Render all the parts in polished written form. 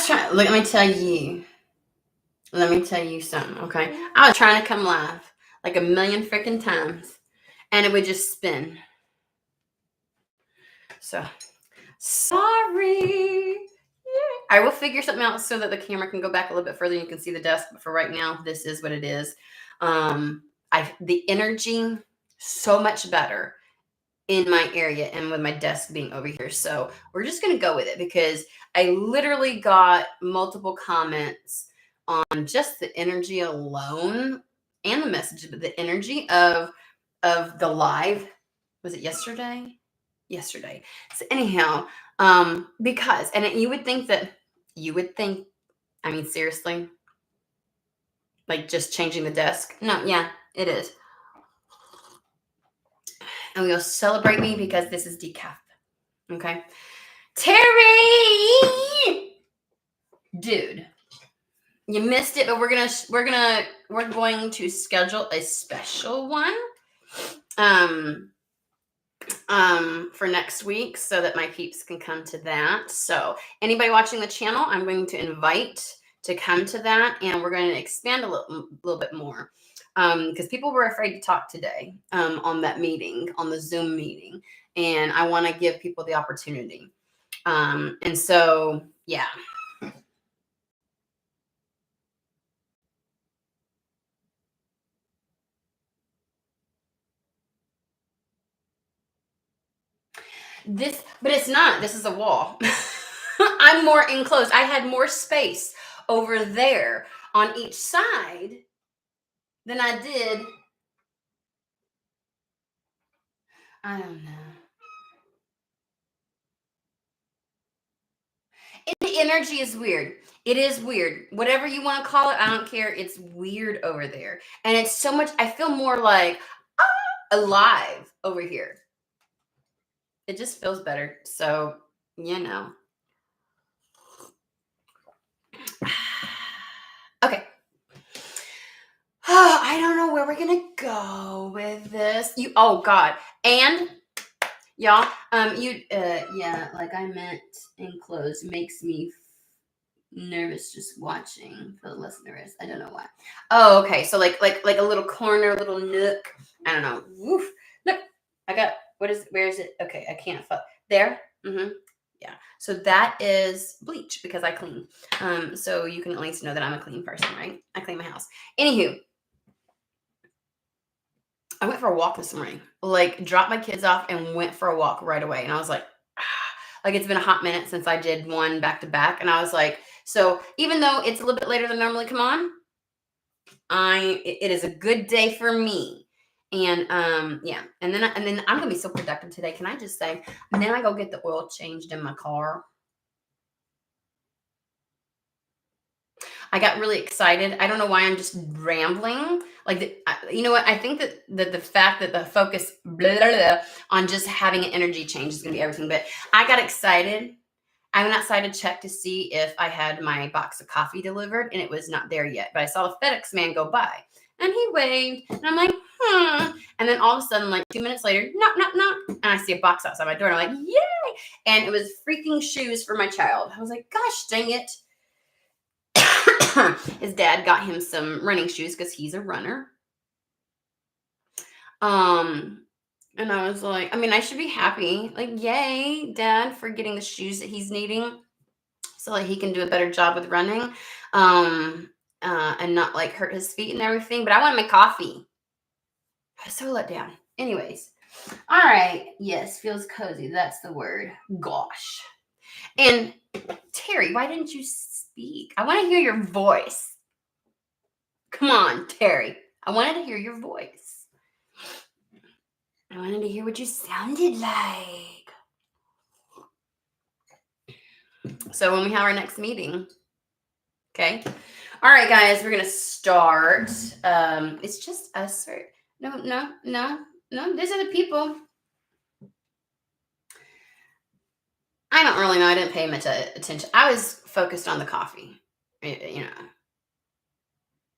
trying, let me tell you something, okay? I was trying to come live like a million freaking times, and it would just spin. So, sorry. I will figure something out so that the camera can go back a little bit further and you can see the desk. But for right now, this is what it is. The energy so much better in my area and with my desk being over here. So we're just going to go with it because I literally got multiple comments on just the energy alone and the message, but the energy of the live. Was it yesterday? Yesterday. So anyhow, because, and you would think, I mean, seriously, like just changing the desk. No, yeah, it is. And we'll celebrate me because this is decaf. Okay. Terry, dude, you missed it, but we're going to schedule a special one for next week so that my peeps can come to that. So anybody watching the channel, I'm going to invite to come to that, and we're going to expand a little bit more because people were afraid to talk today on that meeting, on the Zoom meeting, and I want to give people the opportunity. And so, yeah. But it's not. This is a wall. I'm more enclosed. I had more space over there on each side than I did. I don't know. The energy is weird. It is weird. Whatever you want to call it, I don't care. It's weird over there. And it's so much, I feel more like alive over here. It just feels better. So, you know. Okay. I don't know where we're gonna go with this. Oh God. And y'all, yeah, like I meant enclosed makes me nervous just watching. Feel less nervous. I don't know why. Oh, okay. So like a little corner, little nook. I don't know. Woof. Look, where is it? Okay, I can't there. Mm-hmm. Yeah. So that is bleach because I clean. So you can at least know that I'm a clean person, right? I clean my house. Anywho, I went for a walk this morning. Like dropped my kids off and went for a walk right away. And I was like, like it's been a hot minute since I did one back to back. And I was like, so even though it's a little bit later than normally come on, it is a good day for me. And yeah, and then I'm gonna be so productive today. Can I just say? And then I go get the oil changed in my car. I got really excited. I don't know why I'm just rambling. Like, you know what? I think that the fact that the focus on just having an energy change is gonna be everything. But I got excited. I went outside to check to see if I had my box of coffee delivered, and it was not there yet. But I saw the FedEx man go by, and he waved, and I'm like, And then all of a sudden, like 2 minutes later, knock, knock, knock, and I see a box outside my door, and I'm like, yay! And it was freaking shoes for my child. I was like, gosh, dang it. His dad got him some running shoes because he's a runner. And I was like, I mean, I should be happy. Like, yay, Dad, for getting the shoes that he's needing so like he can do a better job with running. And not like hurt his feet and everything. But I want my coffee. I was so let down. Anyways. All right. Yes, feels cozy. That's the word. Gosh. And Terry, why didn't you speak? I want to hear your voice. Come on, Terry. I wanted to hear your voice. I wanted to hear what you sounded like. So when we have our next meeting, okay. All right, guys, we're gonna start. It's just us. No. These are the people. I don't really know. I didn't pay much attention. I was focused on the coffee. You know,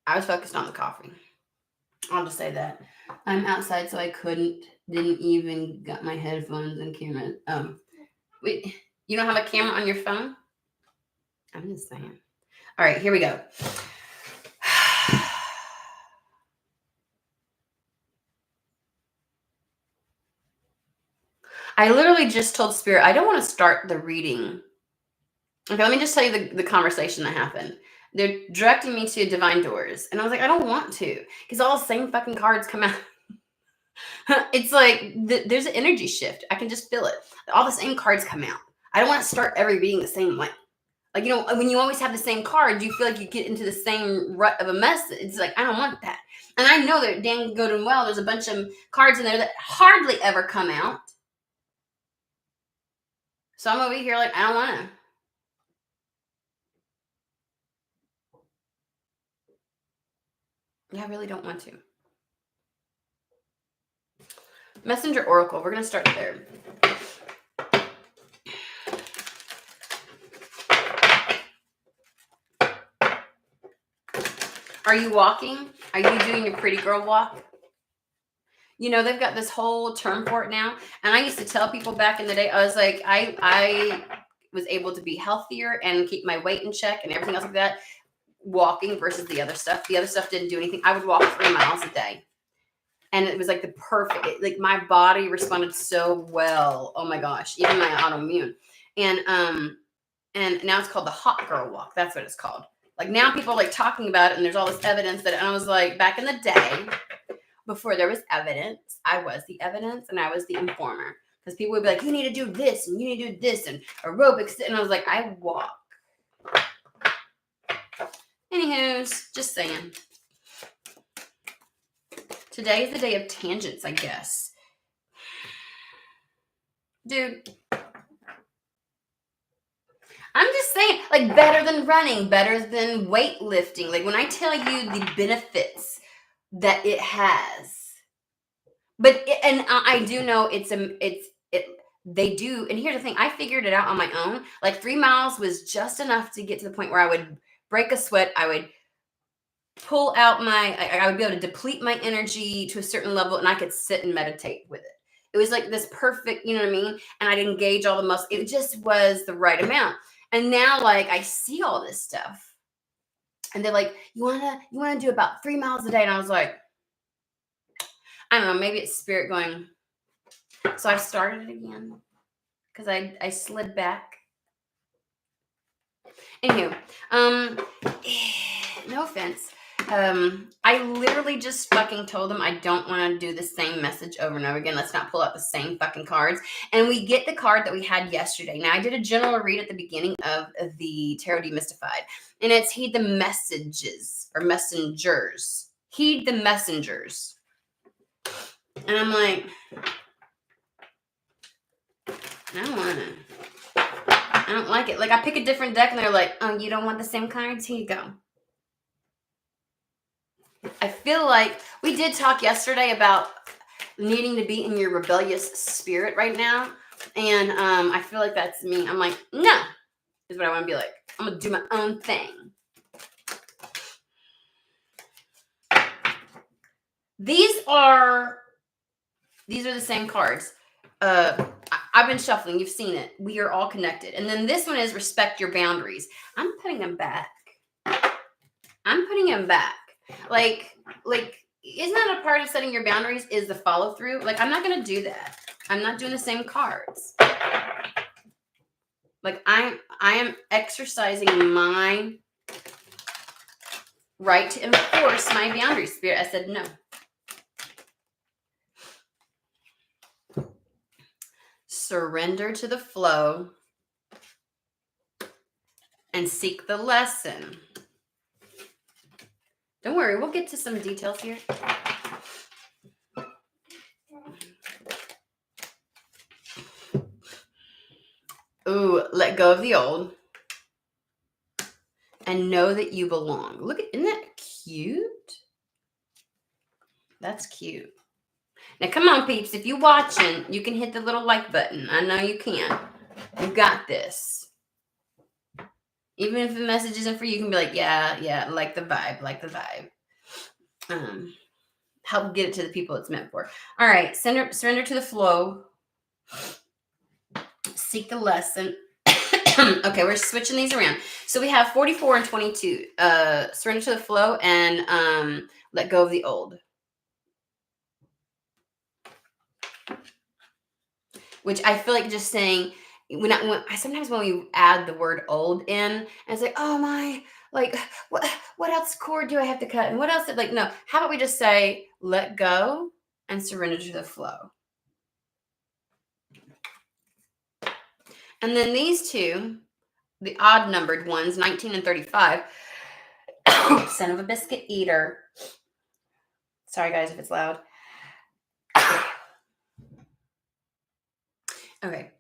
I was focused on the coffee. I'll just say that. I'm outside, so I didn't even got my headphones and camera. Wait, you don't have a camera on your phone? I'm just saying. All right, here we go. I literally just told Spirit, I don't want to start the reading. Okay, let me just tell you the conversation that happened. They're directing me to Divine Doors. And I was like, I don't want to. Because all the same fucking cards come out. It's like there's an energy shift. I can just feel it. All the same cards come out. I don't want to start every reading the same way. Like, you know, when you always have the same cards, you feel like you get into the same rut of a mess. It's like, I don't want that. And I know that Dan Good and Well, there's a bunch of cards in there that hardly ever come out. So I'm over here like, I don't want to. Yeah, I really don't want to. Messenger Oracle, we're going to start there. Are you walking? Are you doing your pretty girl walk? You know, they've got this whole term for it now. And I used to tell people back in the day, I was like, I was able to be healthier and keep my weight in check and everything else like that, walking versus the other stuff. The other stuff didn't do anything. I would walk 3 miles a day. And it was like the perfect, like my body responded so well. Oh my gosh, even my autoimmune. And now it's called the hot girl walk. That's what it's called. Like now people are like talking about it and there's all this evidence that, and I was like, back in the day, before there was evidence, I was the evidence and I was the informer. Because people would be like, you need to do this and you need to do this and aerobics. And I was like, I walk. Anywho's, just saying. Today is the day of tangents, I guess. Dude. I'm just saying, like, better than running, better than weightlifting. Like, when I tell you the benefits that it has, but I do know they do. And here's the thing, I figured it out on my own. Like 3 miles was just enough to get to the point where I would break a sweat. I would pull out I would be able to deplete my energy to a certain level and I could sit and meditate with it. It was like this perfect, you know what I mean? And I'd engage all the muscles. It just was the right amount. And now, like, I see all this stuff and they're like, you want to do about 3 miles a day. And I was like, I don't know, maybe it's spirit going. So I started it again because I slid back. Anywho, no offense. I literally just fucking told them I don't want to do the same message over and over again. Let's not pull out the same fucking cards. And we get the card that we had yesterday. Now, I did a general read at the beginning of the Tarot Demystified, and it's heed the messages or messengers. Heed the messengers. And I'm like, I don't want to. I don't like it. Like, I pick a different deck, and they're like, oh, you don't want the same cards? Here you go. I feel like we did talk yesterday about needing to be in your rebellious spirit right now. And I feel like that's me. I'm like, no, is what I want to be like. I'm going to do my own thing. These are the same cards. I've been shuffling. You've seen it. We are all connected. And then this one is respect your boundaries. I'm putting them back. Like, isn't that a part of setting your boundaries is the follow through? Like, I'm not going to do that. I'm not doing the same cards. Like, I am exercising my right to enforce my boundaries. Spirit, I said no. Surrender to the flow and seek the lesson. Don't worry, we'll get to some details here. Ooh, let go of the old and know that you belong. Look, isn't that cute? That's cute. Now, come on, peeps. If you're watching, you can hit the little like button. I know you can. You got this. Even if the message isn't for you, you can be like, yeah, like the vibe. Help get it to the people it's meant for. All right, surrender to the flow. Seek the lesson. Okay, we're switching these around. So we have 44 and 22. Surrender to the flow and let go of the old. Which I feel like just saying sometimes when we add the word old in, and it's like, oh my, like what else cord do I have to cut? And what else? Like, no, how about we just say let go and surrender to the flow? And then these two, the odd numbered ones, 19 and 35. Son of a biscuit eater. Sorry guys if it's loud. Okay.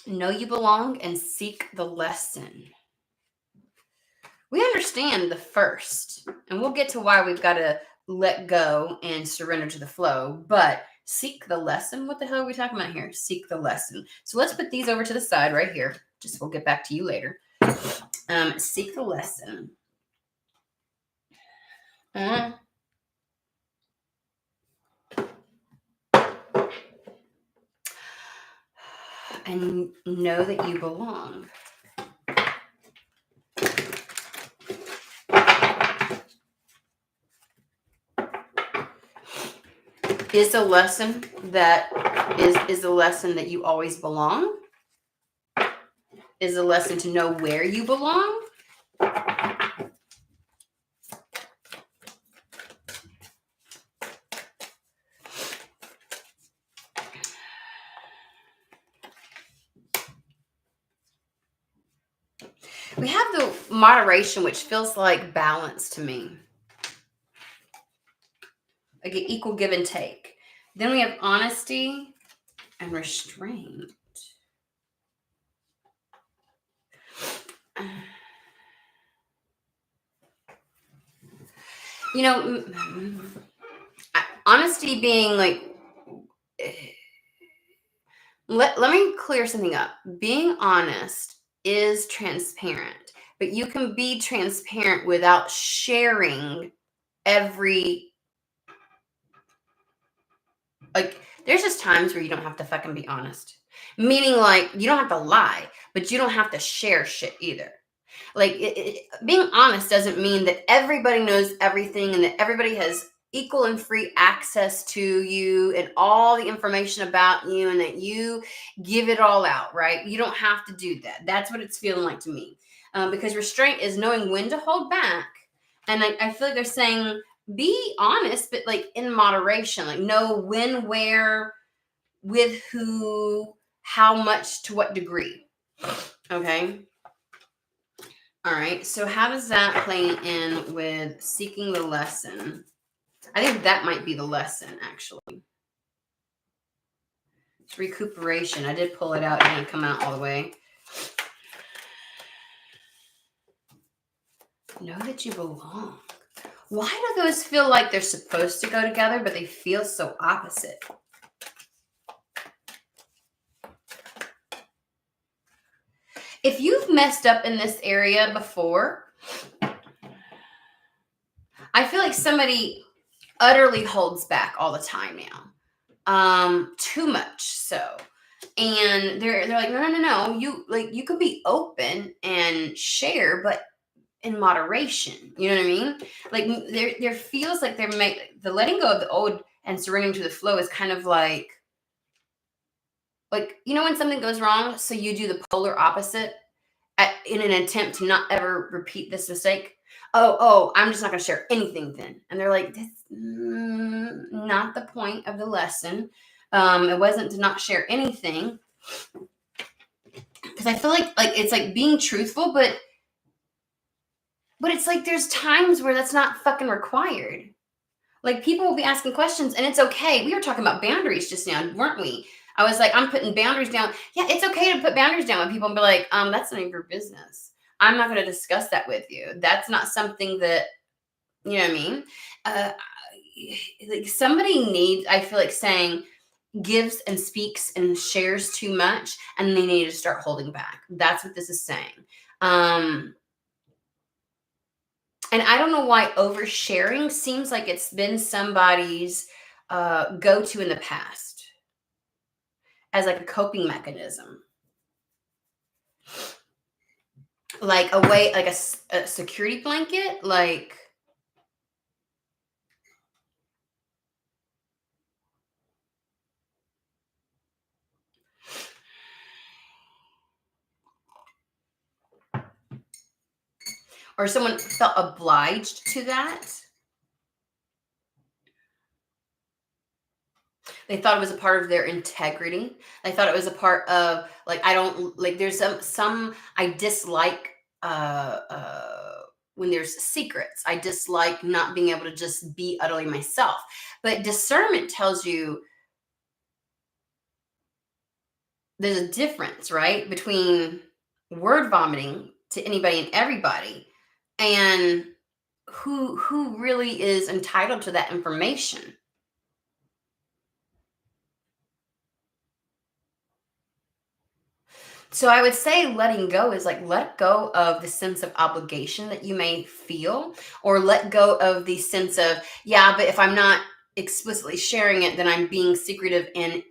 Know you belong and seek the lesson. We understand the first, and we'll get to why we've got to let go and surrender to the flow, but seek the lesson. What the hell are we talking about here? Seek the lesson. So let's put these over to the side right here. Just we'll get back to you later. Seek the lesson. And know that you belong. Is the lesson that is the lesson that you always belong? Is the lesson to know where you belong? We have the moderation, which feels like balance to me. Like an equal give and take. Then we have honesty and restraint. You know, honesty being like, let me clear something up. Being honest is transparent, but you can be transparent without sharing every, like, there's just times where you don't have to fucking be honest. Meaning, like, you don't have to lie, but you don't have to share shit either. Like, being honest doesn't mean that everybody knows everything and that everybody has equal and free access to you and all the information about you and that you give it all out, right? You don't have to do that. That's what it's feeling like to me. Because restraint is knowing when to hold back. And I feel like they're saying, be honest, but like in moderation, like know when, where, with who, how much, to what degree. Okay. All right. So how does that play in with seeking the lesson? I think that might be the lesson, actually. It's recuperation. I did pull it out. It didn't come out all the way. Know that you belong. Why do those feel like they're supposed to go together, but they feel so opposite? If you've messed up in this area before, I feel like somebody utterly holds back all the time now. Too much so. And they're like, no. You could be open and share, but in moderation. You know what I mean? Like there feels like the letting go of the old and surrendering to the flow is kind of like when something goes wrong, so you do the polar opposite in an attempt to not ever repeat this mistake. Oh, I'm just not going to share anything then. And they're like, that's not the point of the lesson. It wasn't to not share anything. Because I feel like it's like being truthful, but it's like there's times where that's not fucking required. Like people will be asking questions and it's okay. We were talking about boundaries just now, weren't we? I was like, I'm putting boundaries down. Yeah, it's okay to put boundaries down with people and be like, that's none of your business. I'm not going to discuss that with you. That's not something that, you know what I mean? Like somebody needs, I feel like saying, gives and speaks and shares too much and they need to start holding back. That's what this is saying. And I don't know why oversharing seems like it's been somebody's go-to in the past as like a coping mechanism. like a way, like a security blanket, like, or someone felt obliged to that. They thought it was a part of their integrity. They thought it was a part of, like, I don't like, there's some I dislike when there's secrets. I dislike not being able to just be utterly myself. But discernment tells you there's a difference, right? Between word vomiting to anybody and everybody and who really is entitled to that information. So I would say letting go is like, let go of the sense of obligation that you may feel, or let go of the sense of, yeah, but if I'm not explicitly sharing it, then I'm being secretive and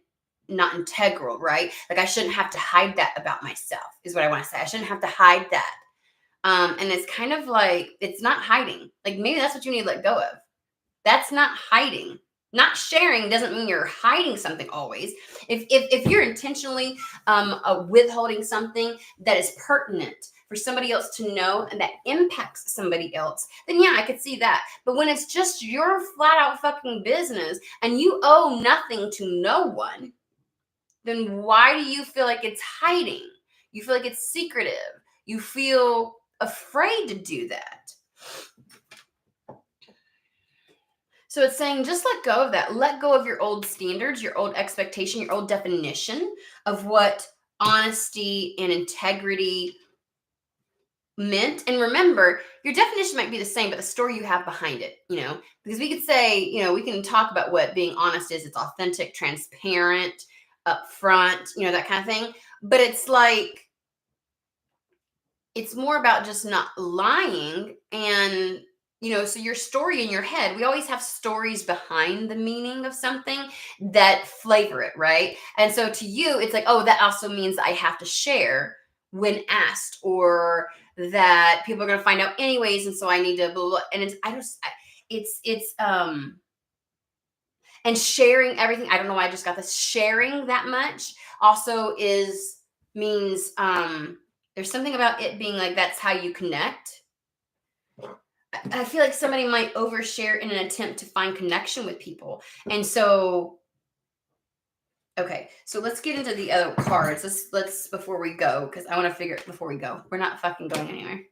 not integral, right? Like I shouldn't have to hide that about myself, is what I want to say. I shouldn't have to hide that. And it's kind of like, it's not hiding. Like maybe that's what you need to let go of. That's not hiding. Not sharing doesn't mean you're hiding something always. If you're intentionally withholding something that is pertinent for somebody else to know and that impacts somebody else, then yeah, I could see that. But when it's just your flat out fucking business and you owe nothing to no one, then why do you feel like it's hiding? You feel like it's secretive. You feel afraid to do that. So it's saying just let go of that. Let go of your old standards, your old expectation, your old definition of what honesty and integrity meant. And remember, your definition might be the same, but the story you have behind it, because we could say, we can talk about what being honest is. It's authentic, transparent, upfront, that kind of thing. But it's like, it's more about just not lying. And so your story in your head, we always have stories behind the meaning of something that flavor it, right? And so to you it's like, oh, that also means I have to share when asked, or that people are going to find out anyways, and so I need to blah, blah, blah. And it's and sharing everything, I don't know why I just got this, sharing that much also means there's something about it being like, that's how you connect. I feel like somebody might overshare in an attempt to find connection with people. And so, okay, so let's get into the other cards. Let's before we go, because I want to figure it before we go. We're not fucking going anywhere.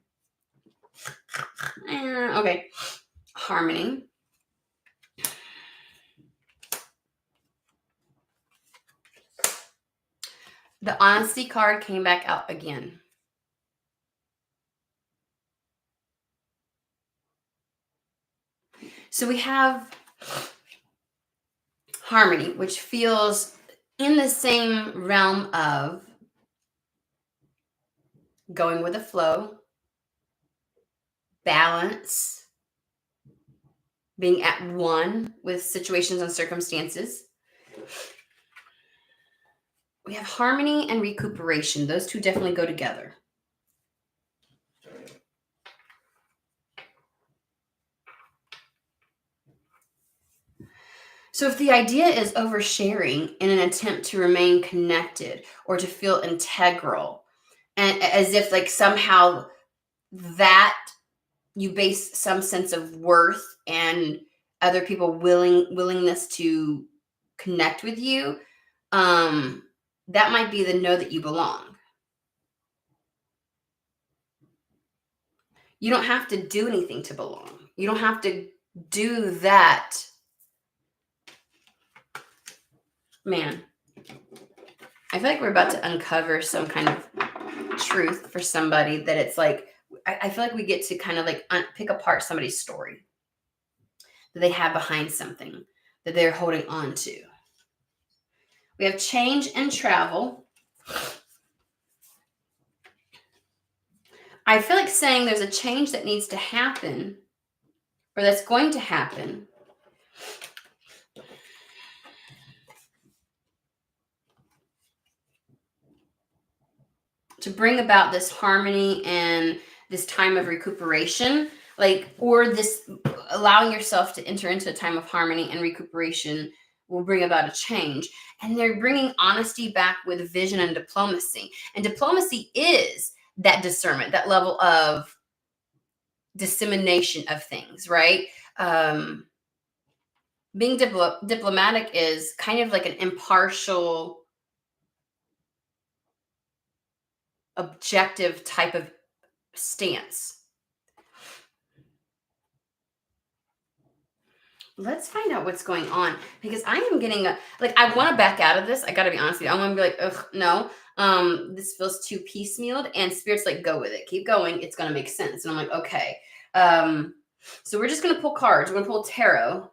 Okay, harmony. The honesty card came back out again. So we have harmony, which feels in the same realm of going with the flow, balance, being at one with situations and circumstances. We have harmony and recuperation. Those two definitely go together. So if the idea is oversharing in an attempt to remain connected or to feel integral, and as if like somehow that you base some sense of worth and other people willingness to connect with you, that might be the know that you belong. You don't have to do anything to belong. You don't have to do that. Man, I feel like we're about to uncover some kind of truth for somebody, that it's like, I feel like we get to kind of like pick apart somebody's story that they have behind something that they're holding on to. We have change and travel. I feel like saying there's a change that needs to happen, or that's going to happen. to bring about this harmony and this time of recuperation, like, or this allowing yourself to enter into a time of harmony and recuperation will bring about a change. And they're bringing honesty back with vision and diplomacy. And diplomacy is that discernment, that level of dissemination of things, right? Being diplomatic is kind of like an impartial, objective type of stance. Let's find out what's going on, because I am getting a, like, I want to back out of this. I got to be honest with you. I want to be like, ugh, no. This feels too piecemealed, and Spirit's like, go with it, keep going. It's going to make sense. And I'm like, okay. So we're just going to pull cards. We're going to pull tarot.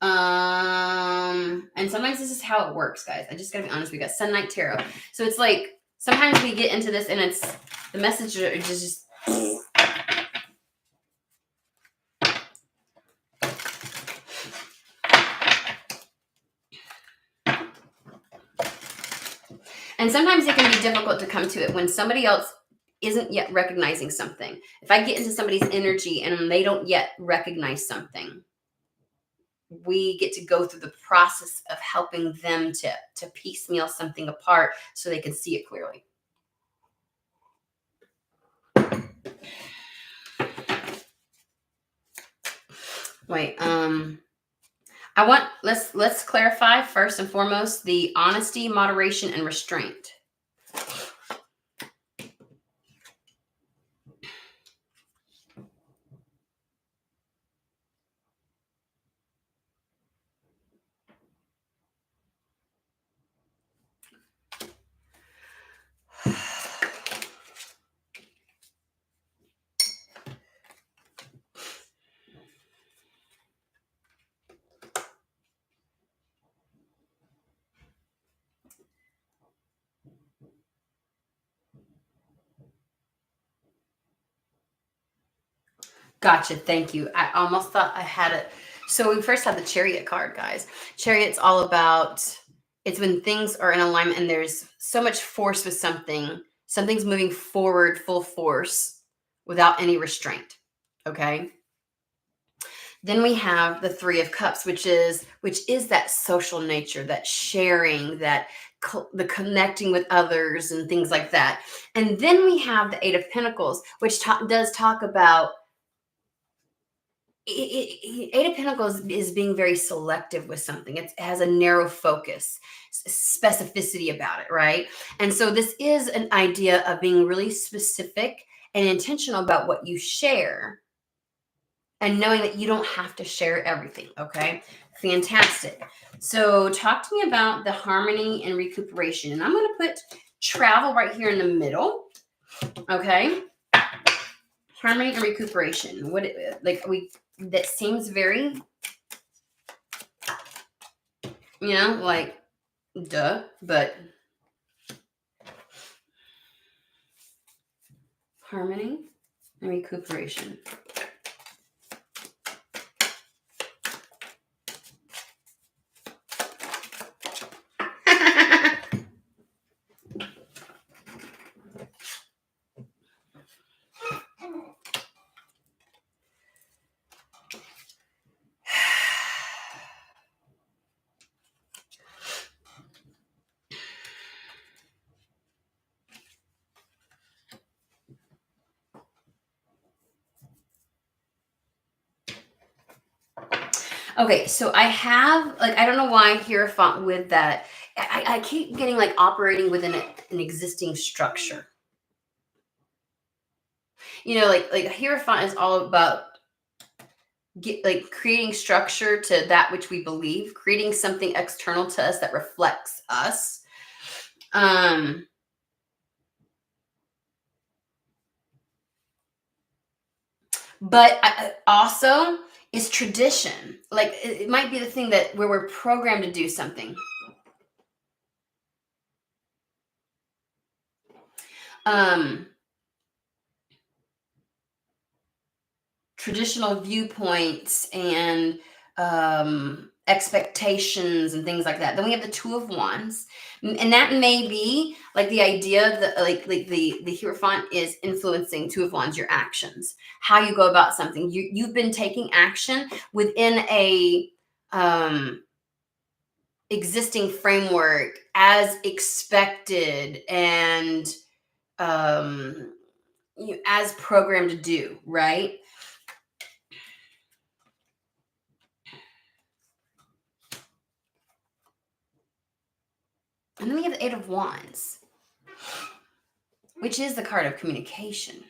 And sometimes this is how it works, guys. I just got to be honest. We got Sun Night Tarot. So it's like, sometimes we get into this and it's, the message is just and sometimes it can be difficult to come to it when somebody else isn't yet recognizing something. If I get into somebody's energy and they don't yet recognize something, we get to go through the process of helping them to piecemeal something apart so they can see it clearly. Wait, let's clarify first and foremost the honesty, moderation, and restraint. Gotcha. Thank you. I almost thought I had it. So we first have the Chariot card, guys. Chariot's all about, it's when things are in alignment and there's so much force with something. Something's moving forward full force without any restraint. Okay. Then we have the Three of Cups, which is that social nature, that sharing, that the connecting with others and things like that. And then we have the Eight of Pentacles, which does talk about Eight of Pentacles is being very selective with something. It has a narrow focus, specificity about it, right? And so this is an idea of being really specific and intentional about what you share, and knowing that you don't have to share everything. Okay, fantastic. So talk to me about the harmony and recuperation. And I'm going to put travel right here in the middle. Okay, harmony and recuperation. What, like, that seems very, like, duh, but harmony and recuperation. Okay, so I have, like, I don't know why Hierophant with that. I keep getting like operating within an existing structure. Like Hierophant is all about creating structure to that which we believe, creating something external to us that reflects us. But also is tradition. Like, it might be the thing that where we're programmed to do something. Traditional viewpoints and expectations and things like that. Then we have the Two of Wands, and that may be like the idea that like the Hierophant is influencing Two of Wands, your actions, how you go about something. You've been taking action within a existing framework as expected and as programmed to do, right? And then we have the Eight of Wands, which is the card of communication.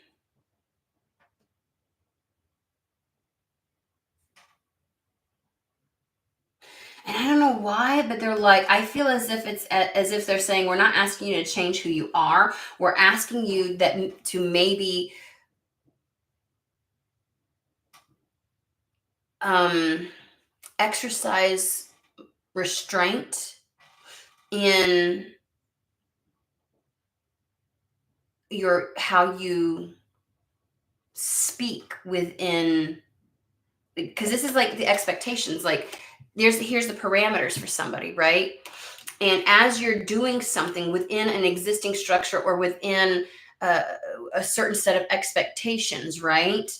And I don't know why, but they're like, I feel as if it's as if they're saying, we're not asking you to change who you are. We're asking you that to maybe exercise restraint in your how you speak within, because this is like the expectations, like here's the parameters for somebody, right? And as you're doing something within an existing structure or within a certain set of expectations, right?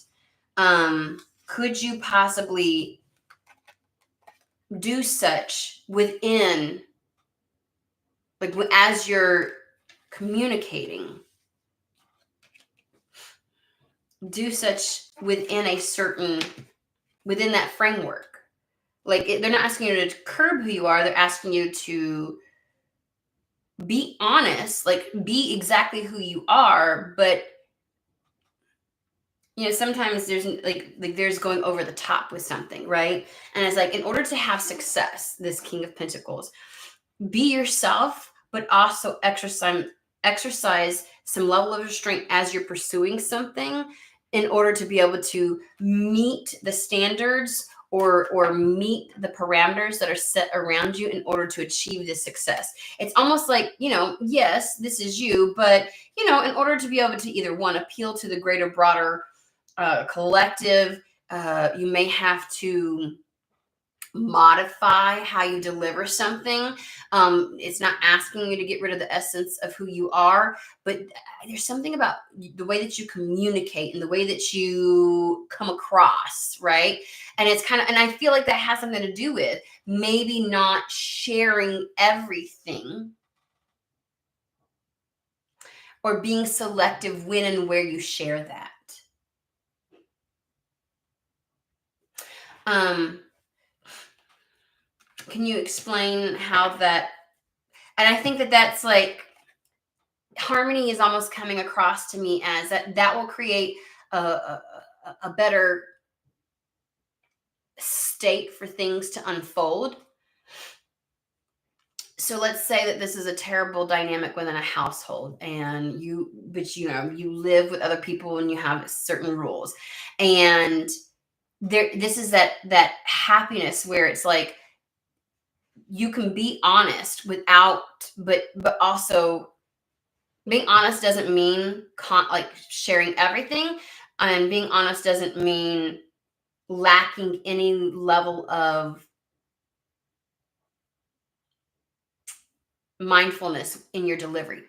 Could you possibly do such within, like as you're communicating, do such within a certain, within that framework? Like they're not asking you to curb who you are. They're asking you to be honest, like be exactly who you are. But sometimes there's like there's going over the top with something, right? And it's like, in order to have success, this King of Pentacles, be yourself, but also exercise some level of restraint as you're pursuing something, in order to be able to meet the standards or meet the parameters that are set around you in order to achieve this success. It's almost like, yes, this is you, but in order to be able to either one, appeal to the greater, broader collective, you may have to modify how you deliver something. It's not asking you to get rid of the essence of who you are, but there's something about the way that you communicate and the way that you come across, right? And it's kind of, and I feel like that has something to do with maybe not sharing everything, or being selective when and where you share that. Can you explain how that, and I think that that's like, harmony is almost coming across to me as that will create a better state for things to unfold. So let's say that this is a terrible dynamic within a household, and you live with other people and you have certain rules, and this is that happiness where it's like you can be honest without, but also being honest doesn't mean like sharing everything, and being honest doesn't mean lacking any level of mindfulness in your delivery.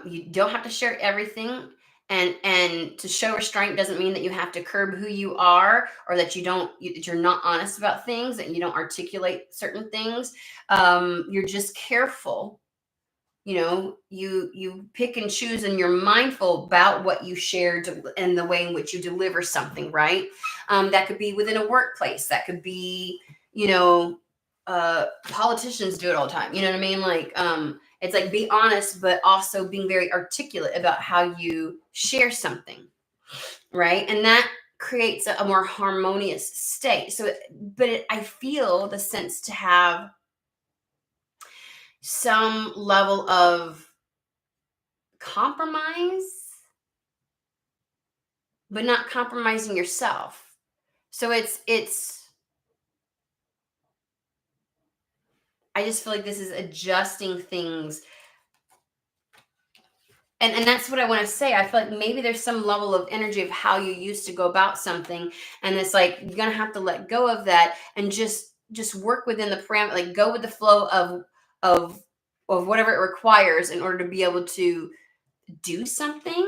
You don't have to share everything, and to show restraint doesn't mean that you have to curb who you are, or that that you're not honest about things, that you don't articulate certain things. You're just careful. You pick and choose, and you're mindful about what you share and the way in which you deliver something, right? That could be within a workplace, that could be, politicians do it all the time, you know what I mean? Like, it's like, be honest, but also being very articulate about how you share something, right? And that creates a more harmonious state. I feel the sense to have some level of compromise, but not compromising yourself. So it's I just feel like this is adjusting things. And that's what I want to say. I feel like maybe there's some level of energy of how you used to go about something, and it's like you're gonna have to let go of that and just just work within the parameter, like go with the flow of whatever it requires in order to be able to do something.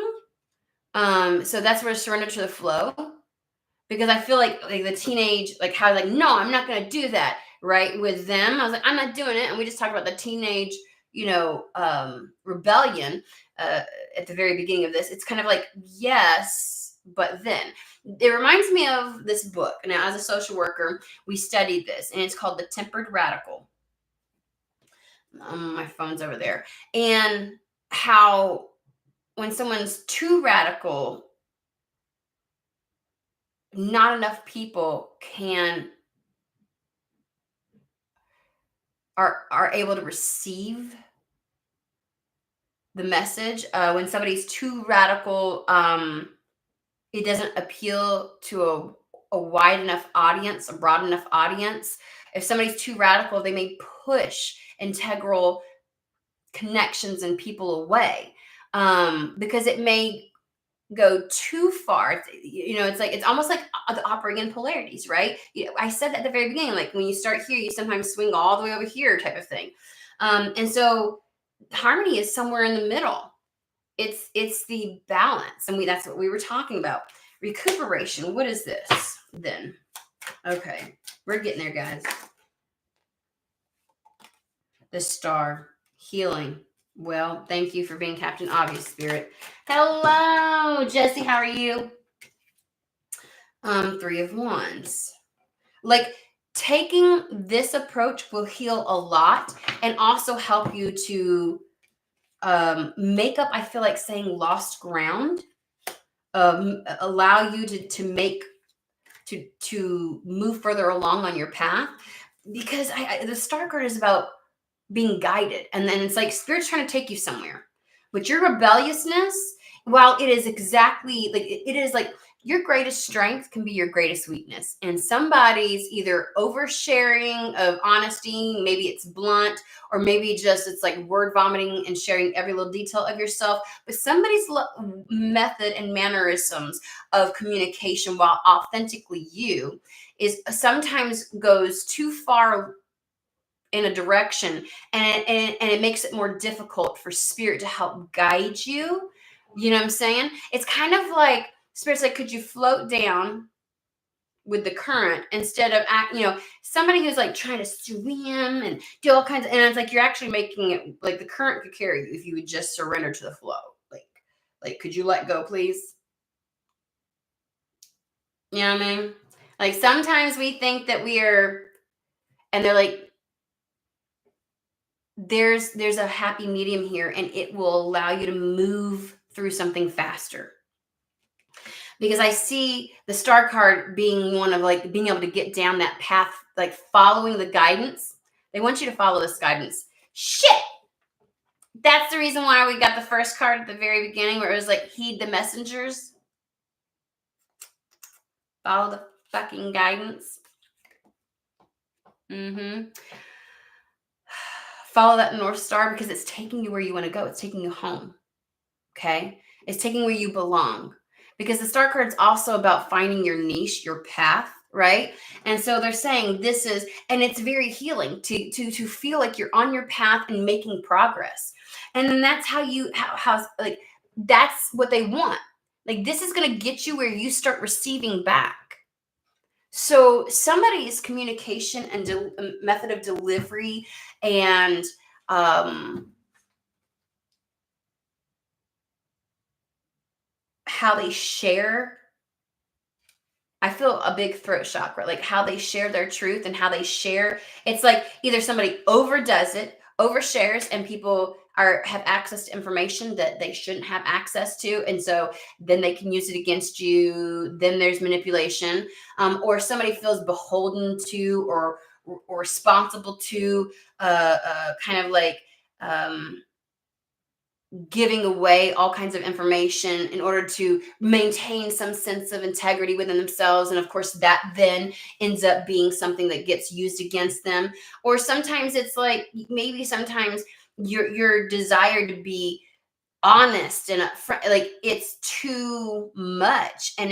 So that's where surrender to the flow, because I feel like the teenage, like how like, no, I'm not gonna do that. Right. With them, I was like, I'm not doing it. And we just talked about the teenage, rebellion uh, at the very beginning of this. It's kind of like, yes, but then it reminds me of this book. Now, as a social worker, we studied this, and it's called The Tempered Radical. My phone's over there. And how when someone's too radical, not enough people are able to receive the message. When somebody's too radical, it doesn't appeal to a wide enough audience, a broad enough audience. If somebody's too radical, they may push integral connections and people away, because it may go too far. It's like, it's almost like the operating in polarities, right? I said that at the very beginning, like when you start here, you sometimes swing all the way over here type of thing. And so harmony is somewhere in the middle. It's the balance, and that's what we were talking about. Recuperation. What is this then? Okay, we're getting there, guys. The star. Healing. Well, thank you for being Captain Obvious, Spirit. Hello, Jesse. How are you? Three of Wands. Like, taking this approach will heal a lot and also help you to make up, I feel like saying, lost ground. Allow you to move further along on your path, because the star card is about being guided, and then it's like Spirit's trying to take you somewhere. But your rebelliousness, while it is exactly like it is like your greatest strength, can be your greatest weakness. And somebody's either oversharing of honesty, maybe it's blunt, or maybe just it's like word vomiting and sharing every little detail of yourself. But somebody's method and mannerisms of communication, while authentically you, is sometimes goes too far in a direction, and it makes it more difficult for Spirit to help guide you. You know what I'm saying? It's kind of like Spirit's like, could you float down with the current instead of somebody who's like trying to swim and do all kinds of, and it's like you're actually making it like the current could carry you if you would just surrender to the flow. Like could you let go, please? You know what I mean? Like sometimes we think that we are, and they're like, there's a happy medium here, and it will allow you to move through something faster. Because I see the star card being one of like being able to get down that path, like following the guidance. They want you to follow this guidance. Shit! That's the reason why we got the first card at the very beginning, where it was like, heed the messengers. Follow the fucking guidance. Follow that North Star, because it's taking you where you want to go. It's taking you home. Okay? It's taking where you belong. Because the star card is also about finding your niche, your path, right? And so they're saying this is, and it's very healing to feel like you're on your path and making progress. And then that's how like, that's what they want. Like, this is going to get you where you start receiving back. So somebody's communication and method of delivery and how they share, I feel a big throat chakra, like how they share their truth and how they share. It's like either somebody overdoes it, overshares, and people have access to information that they shouldn't have access to, and so then they can use it against you. Then there's manipulation, or somebody feels beholden to or responsible to, kind of like giving away all kinds of information in order to maintain some sense of integrity within themselves. And of course, that then ends up being something that gets used against them. Or sometimes it's like, maybe sometimes your desire to be honest and upfront, like it's too much, and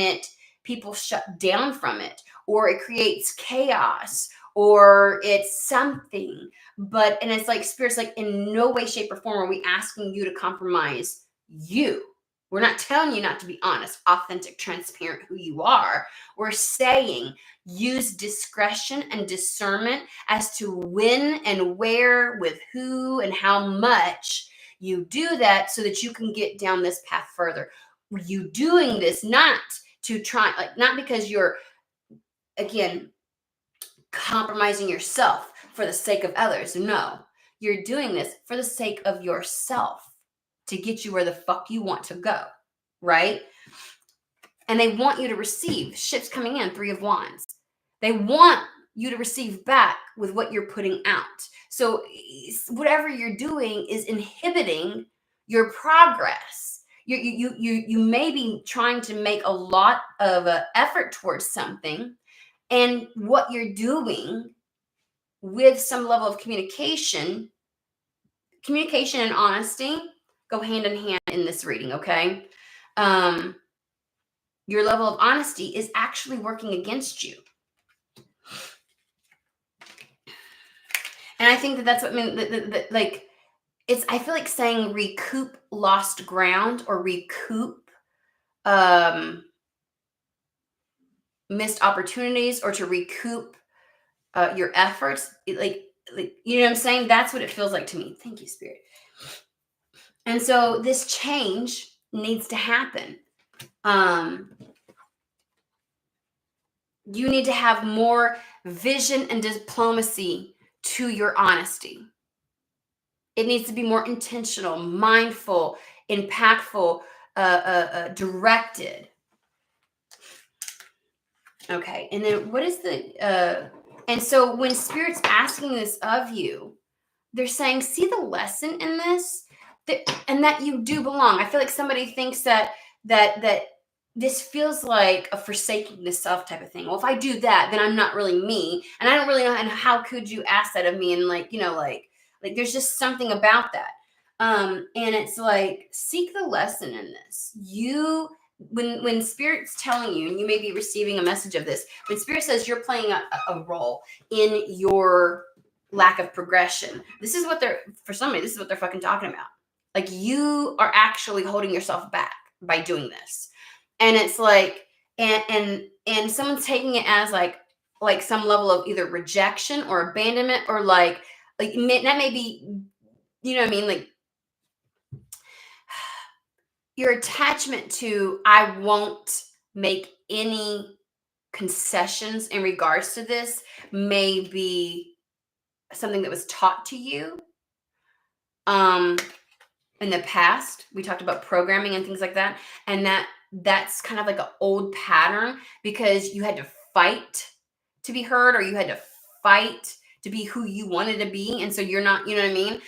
people shut down from it, or it creates chaos, or it's something. But, and it's like, Spirit's like, in no way, shape, or form are we asking you to compromise you. We're not telling you not to be honest, authentic, transparent, who you are. We're saying use discretion and discernment as to when and where, with who, and how much you do that, so that you can get down this path further. You doing this not to try, like, not because you're, again, compromising yourself for the sake of others. No, you're doing this for the sake of yourself, to get you where the fuck you want to go, right? And they want you to receive. Ships coming in, 3 of Wands. They want you to receive back with what you're putting out. So whatever you're doing is inhibiting your progress. You may be trying to make a lot of effort towards something, and what you're doing with some level of communication and honesty go hand in hand in this reading, okay? Your level of honesty is actually working against you. And I think that that's what, I mean, like, it's, I feel like saying recoup lost ground, or recoup missed opportunities, or to recoup your efforts. Like, you know what I'm saying? That's what it feels like to me. Thank you, Spirit. And so this change needs to happen. You need to have more vision and diplomacy to your honesty. It needs to be more intentional, mindful, impactful, directed. Okay, and then what is the, and so when Spirit's asking this of you, they're saying, see the lesson in this, and that you do belong. I feel like somebody thinks that this feels like a forsaking the self type of thing. Well, if I do that, then I'm not really me, and I don't really know. And how could you ask that of me? And like, you know, like there's just something about that. And it's like, seek the lesson in this. You, when Spirit's telling you, and you may be receiving a message of this, when Spirit says you're playing a role in your lack of progression, this is what they're, for somebody, this is what they're fucking talking about. Like, you are actually holding yourself back by doing this. And it's like, and someone's taking it as like some level of either rejection or abandonment, or like that may be, you know what I mean? Like, your attachment to, I won't make any concessions in regards to this, may be something that was taught to you in the past. We talked about programming and things like that, and that's kind of like an old pattern, because you had to fight to be heard, or you had to fight to be who you wanted to be, and so you're not, you know what I mean?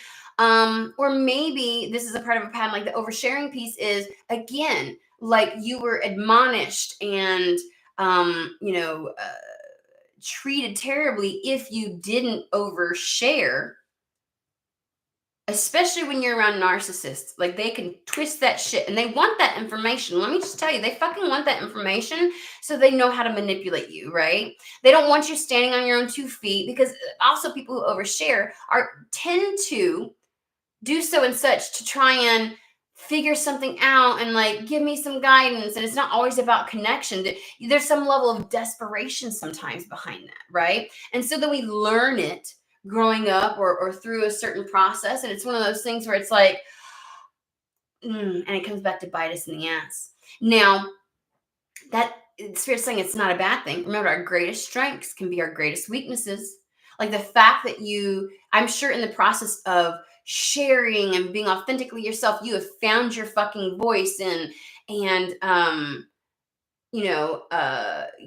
Or maybe this is a part of a pattern, like the oversharing piece is, again, like you were admonished and treated terribly if you didn't overshare. Especially when you're around narcissists, like they can twist that shit, and they want that information. Let me just tell you, they fucking want that information, so they know how to manipulate you, right? They don't want you standing on your own 2 feet, because also people who overshare tend to do so and such to try and figure something out and like give me some guidance. And it's not always about connection. There's some level of desperation sometimes behind that, right? And so then we learn it growing up, or through a certain process, and it's one of those things where it's like, and it comes back to bite us in the ass. Now, that Spirit's saying it's not a bad thing. Remember, our greatest strengths can be our greatest weaknesses. Like the fact that I'm sure in the process of sharing and being authentically yourself, you have found your fucking voice, and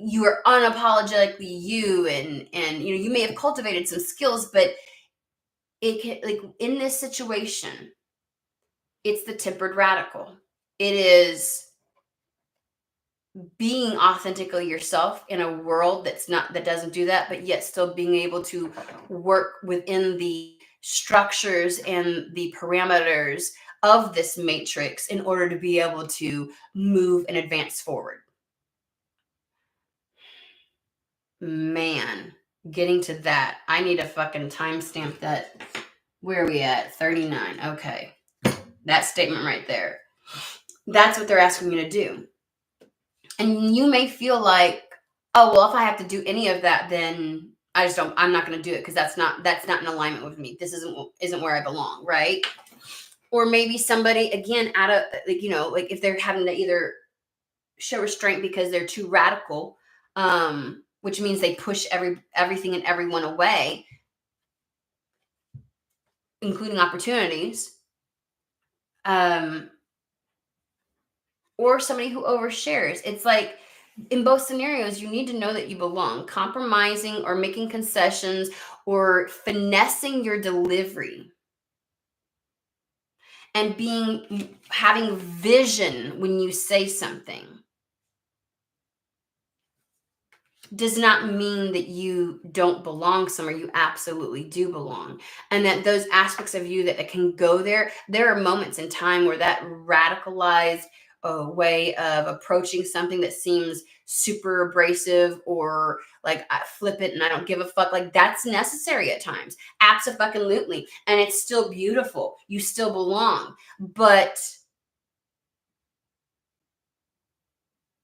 you are unapologetically you, and you may have cultivated some skills, but it can, like, in this situation, it's the tempered radical. It is being authentically yourself in a world that doesn't do that, but yet still being able to work within the structures and the parameters of this matrix in order to be able to move and advance forward. Man, Getting to that. I need a fucking timestamp that. Where are we at? 39. Okay. That statement right there. That's what they're asking you to do. And you may feel like, oh, well, if I have to do any of that, then I'm not going to do it because that's not in alignment with me. This isn't where I belong, right? Or maybe somebody, again, out of, like, like if they're having to either show restraint because they're too radical, which means they push everything and everyone away, including opportunities, or somebody who overshares. It's like, in both scenarios, you need to know that you belong. Compromising or making concessions or finessing your delivery and having vision when you say something does not mean that you don't belong somewhere. You absolutely do belong. And that those aspects of you that can go there are moments in time where that radicalized way of approaching something that seems super abrasive or like I flip it and I don't give a fuck, like that's necessary at times. Abso-fucking-lutely. And it's still beautiful. You still belong. But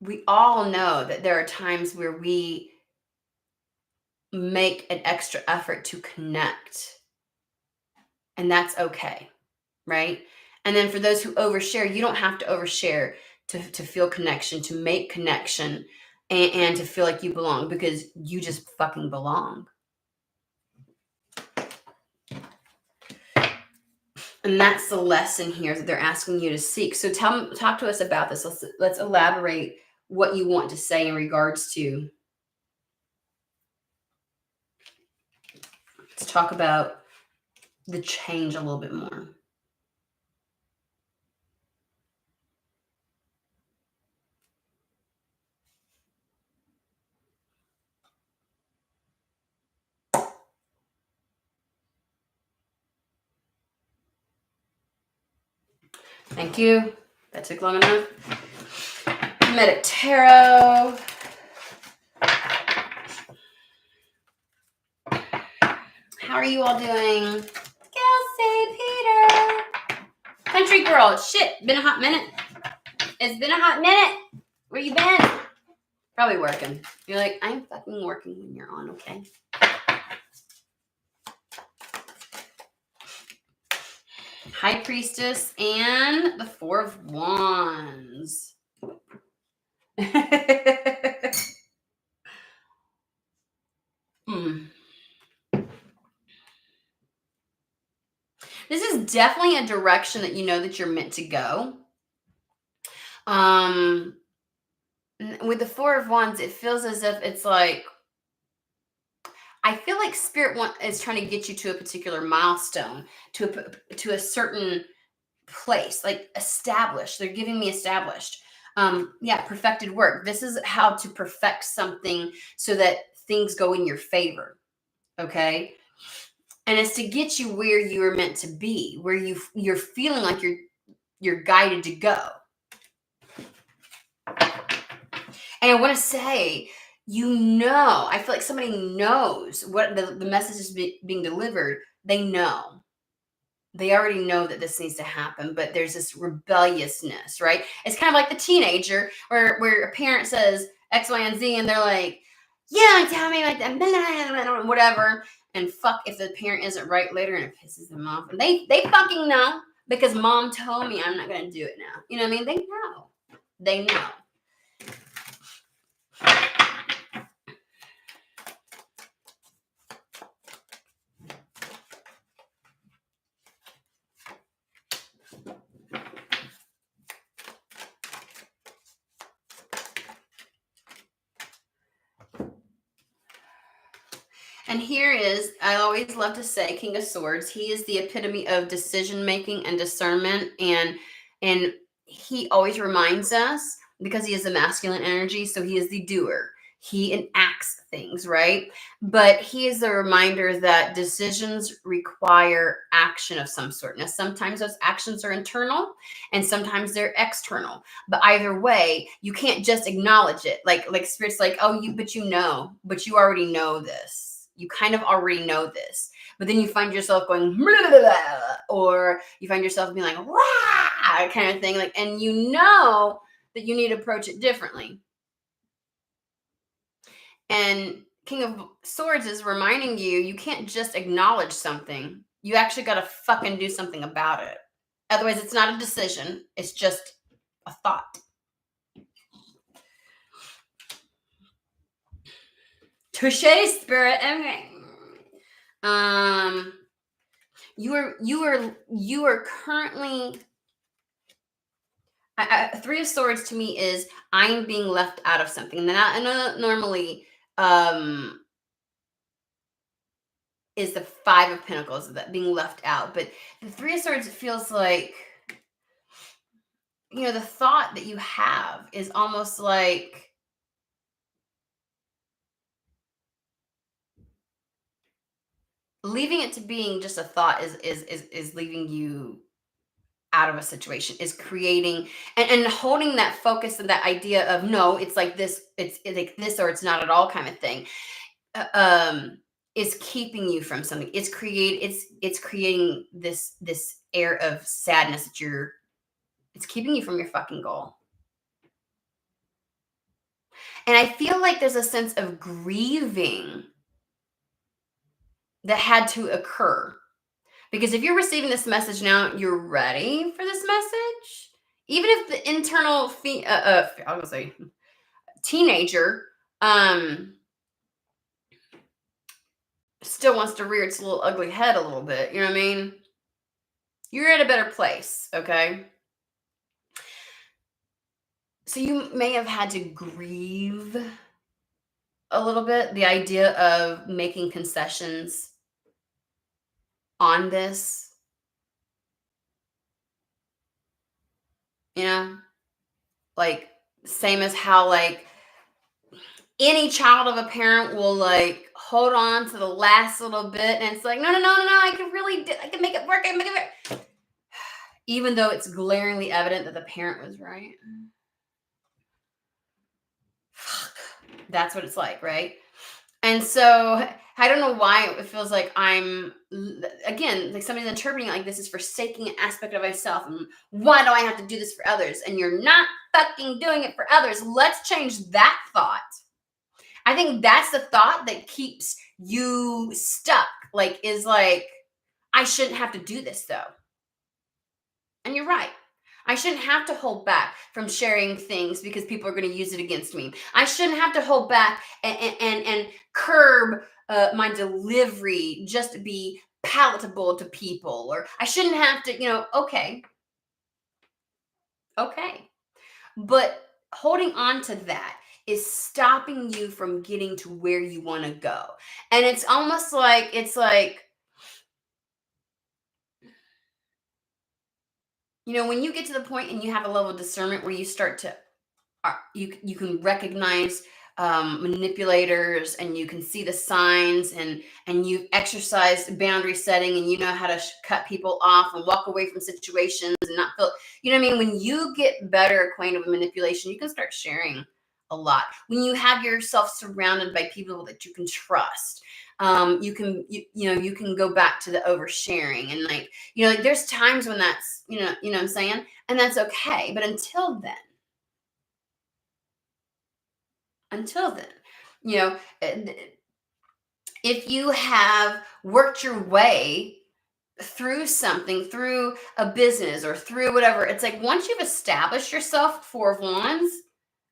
we all know that there are times where we make an extra effort to connect, and that's okay, right? And then for those who overshare, you don't have to overshare to feel connection, to make connection, and to feel like you belong, because you just fucking belong. And that's the lesson here that they're asking you to seek. So talk to us about this. Let's elaborate what you want to say in regards to. Let's talk about the change a little bit more. Thank you. That took long enough. Medic Tarot. How are you all doing? Kelsey, Peter. Country girl. Shit, been a hot minute. It's been a hot minute. Where you been? Probably working. You're like, I'm fucking working when you're on, okay? High Priestess and the Four of Wands. This is definitely a direction that you know that you're meant to go. With the Four of Wands, it feels as if it's like, I feel like Spirit is trying to get you to a particular milestone, to a certain place, like established. They're giving me established. Perfected work. This is how to perfect something so that things go in your favor. Okay. And it's to get you where you are meant to be, where you're feeling like you're guided to go. And I want to say, I feel like somebody knows what the message is being delivered. They know. They already know that this needs to happen, but there's this rebelliousness, right? It's kind of like the teenager where a parent says X, Y, and Z, and they're like, yeah, tell me like that, whatever. And fuck if the parent isn't right later, and it pisses them off. And they fucking know, because mom told me I'm not going to do it now. You know what I mean? They know. They know. And here is, I always love to say, King of Swords. He is the epitome of decision making and discernment, and he always reminds us, because he is the masculine energy, so he is the doer. He enacts things, right? But he is a reminder that decisions require action of some sort. Now, sometimes those actions are internal and sometimes they're external. But either way, you can't just acknowledge it. Like Spirit's like, oh, but you already know this. You kind of already know this, but then you find yourself going, blah, blah, blah, or you find yourself being like, rah, kind of thing. Like, and you know that you need to approach it differently. And King of Swords is reminding you, you can't just acknowledge something. You actually got to fucking do something about it. Otherwise, it's not a decision. It's just a thought. Touche, spirit. Okay. You are currently. Three of Swords to me is I'm being left out of something. And I know normally is the Five of Pentacles, that being left out. But the Three of Swords, it feels like, the thought that you have is almost like leaving it to being just a thought is leaving you out of a situation, is creating and holding that focus and that idea of no, it's like this, it's like this, or it's not at all kind of thing. Is keeping you from something. It's creating this air of sadness that it's keeping you from your fucking goal. And I feel like there's a sense of grieving that had to occur. Because if you're receiving this message now, you're ready for this message. Even if the internal I was gonna say teenager still wants to rear its little ugly head a little bit, you know what I mean? You're at a better place, okay? So you may have had to grieve a little bit the idea of making concessions on this. Like same as how like any child of a parent will like hold on to the last little bit, and it's like no, I can make it work, I can make it work, even though it's glaringly evident that the parent was right. Fuck, that's what it's like, right? And so I don't know why it feels like I'm, again, like somebody's interpreting it like this is forsaking an aspect of myself. And why do I have to do this for others? And you're not fucking doing it for others. Let's change that thought. I think that's the thought that keeps you stuck. Like, is like, I shouldn't have to do this though. And you're right. I shouldn't have to hold back from sharing things because people are going to use it against me. I shouldn't have to hold back and curb my delivery just to be palatable to people. Or I shouldn't have to, okay. But holding on to that is stopping you from getting to where you want to go. And it's almost like, when you get to the point and you have a level of discernment where you start to, you can recognize manipulators, and you can see the signs, and you've exercised boundary setting, and you know how to cut people off and walk away from situations and not feel, what I mean? When you get better acquainted with manipulation, you can start sharing a lot. When you have yourself surrounded by people that you can trust, you can go back to the oversharing, and like there's times when that's you know what I'm saying, and that's okay. But until then, if you have worked your way through something, through a business or through whatever, it's like once you've established yourself, Four of Wands,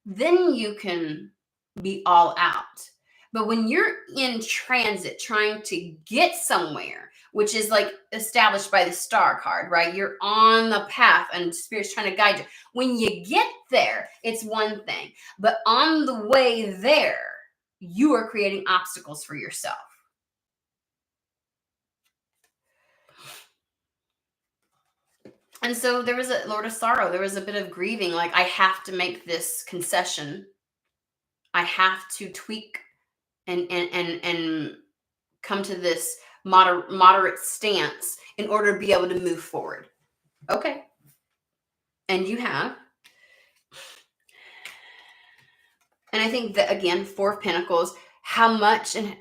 then you can be all out. But when you're in transit trying to get somewhere, which is like established by the Star card, right? You're on the path and Spirit's trying to guide you. When you get there, it's one thing. But on the way there, you are creating obstacles for yourself. And so there was a Lord of Sorrow. There was a bit of grieving. Like, I have to make this concession. I have to tweak and come to this moderate stance in order to be able to move forward. Okay. And you have. And I think that, again, Four of Pentacles how much and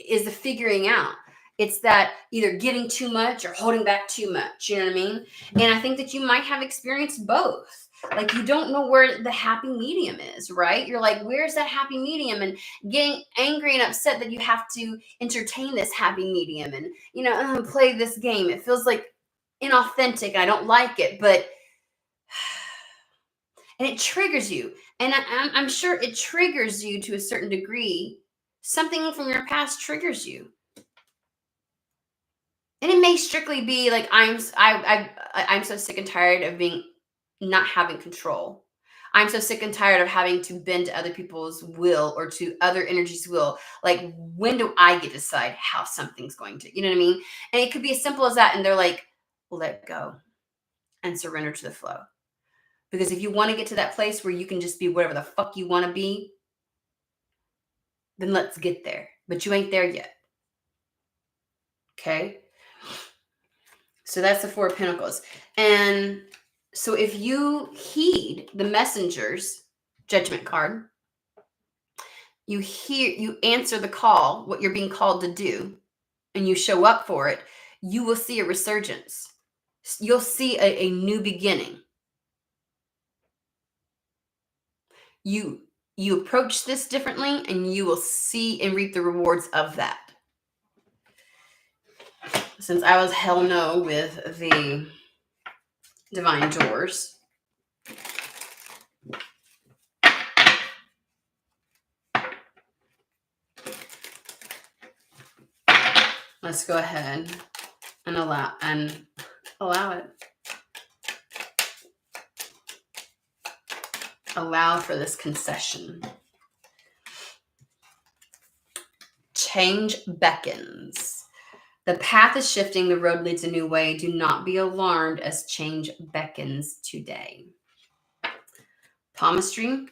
is the figuring out. It's that either giving too much or holding back too much. You know what I mean? And I think that you might have experienced both. Like you don't know where the happy medium is, right? You're like, where's that happy medium? And getting angry and upset that you have to entertain this happy medium and, play this game. It feels like inauthentic. I don't like it, but and it triggers you. And I'm sure it triggers you to a certain degree. Something from your past triggers you. And it may strictly be like I'm so sick and tired of being not having control. I'm so sick and tired of having to bend to other people's will or to other energies' will. Like, when do I get to decide how something's going to, you know what I mean? And it could be as simple as that. And they're like, let go and surrender to the flow. Because if you want to get to that place where you can just be whatever the fuck you want to be, then let's get there. But you ain't there yet. Okay? So that's the Four of Pentacles. And so if you heed the messenger's judgment card, you answer the call, what you're being called to do, and you show up for it, you will see a resurgence. You'll see a new beginning. You approach this differently, and you will see and reap the rewards of that. Since I was hell no with the divine drawers, let's go ahead and allow it. Allow for this concession. Change beckons. The path is shifting. The road leads a new way. Do not be alarmed as change beckons today. Palmistry.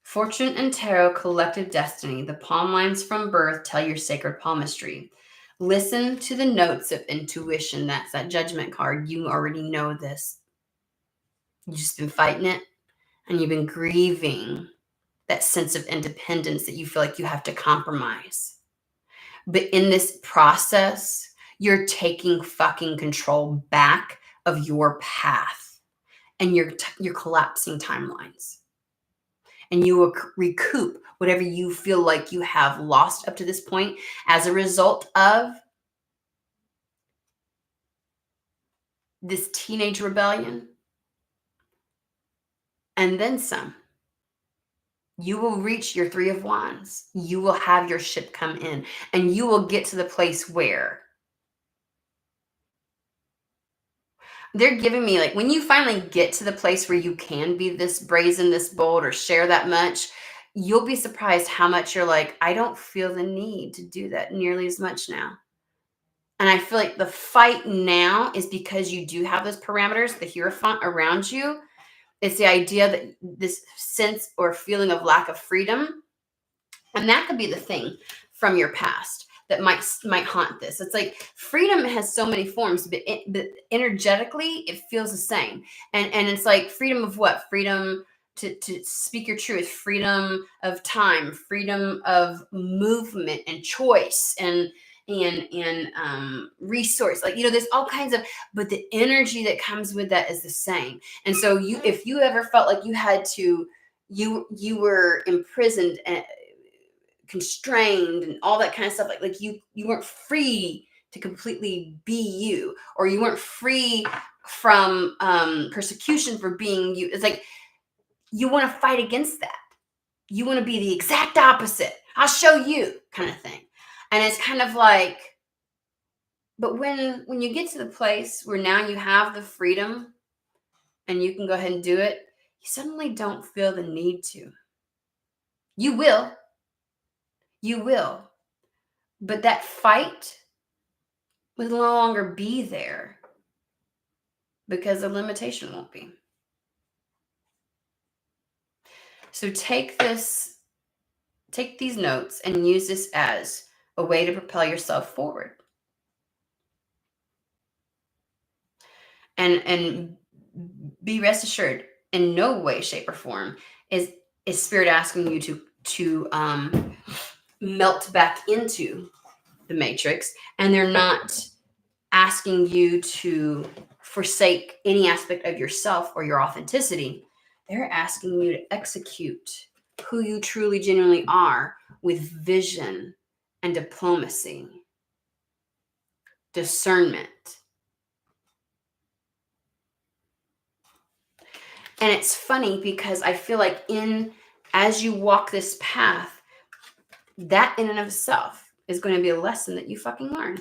Fortune and tarot, collective destiny. The palm lines from birth tell your sacred palmistry. Listen to the notes of intuition. That's that judgment card. You already know this. You've just been fighting it. And you've been grieving that sense of independence that you feel like you have to compromise. But in this process, you're taking fucking control back of your path. And you're collapsing timelines. And you will recoup whatever you feel like you have lost up to this point as a result of this teenage rebellion. And then some. You will reach your Three of Wands. You will have your ship come in. And you will get to the place where they're giving me, like, when you finally get to the place where you can be this brazen, this bold, or share that much, you'll be surprised how much you're like, I don't feel the need to do that nearly as much now. And I feel like the fight now is because you do have those parameters, the Hierophant around you. It's the idea that this sense or feeling of lack of freedom, and that could be the thing from your past that might haunt this. It's like freedom has so many forms, but energetically it feels the same. And it's like freedom of what? Freedom to speak your truth, freedom of time, freedom of movement and choice and resource. Like, there's all kinds of, but the energy that comes with that is the same. And so if you ever felt like you had to, you were imprisoned and constrained and all that kind of stuff, like you weren't free to completely be you, or you weren't free from persecution for being you. It's like you want to fight against that. You want to be the exact opposite. I'll show you, kind of thing. And it's kind of like, but when you get to the place where now you have the freedom and you can go ahead and do it, you suddenly don't feel the need to. You will. But that fight will no longer be there because the limitation won't be. So take these notes and use this as a way to propel yourself forward. And be rest assured, in no way, shape, or form is Spirit asking you to melt back into the matrix, and they're not asking you to forsake any aspect of yourself or your authenticity. They're asking you to execute who you truly, genuinely are with vision and diplomacy, discernment. And it's funny because I feel like as you walk this path, that in and of itself is going to be a lesson that you fucking learn.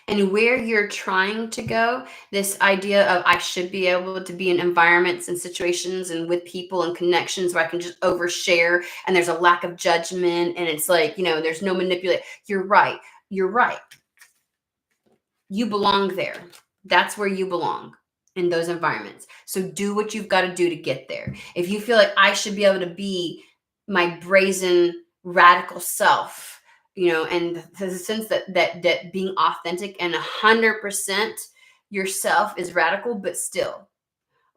And where you're trying to go, this idea of I should be able to be in environments and situations and with people and connections where I can just overshare and there's a lack of judgment and it's like, there's no manipulate. You're right. You're right. You belong there. That's where you belong, in those environments. So do what you've got to do to get there. If you feel like I should be able to be my brazen, radical self, and the sense that being authentic and 100% yourself is radical, but still,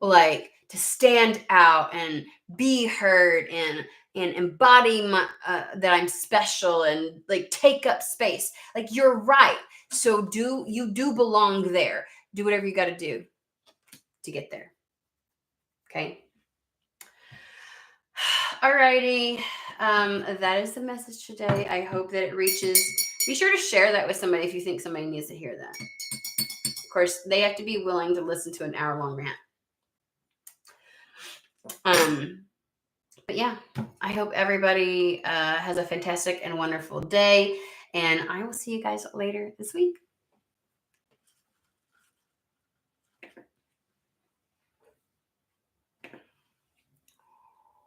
like, to stand out and be heard and embody that I'm special and like take up space. Like, you're right. So you do belong there. Do whatever you got to do to get there. Okay. Alrighty. That is the message today. I hope that it reaches. Be sure to share that with somebody if you think somebody needs to hear that. Of course, they have to be willing to listen to an hour-long rant. But yeah, I hope everybody has a fantastic and wonderful day. And I will see you guys later this week.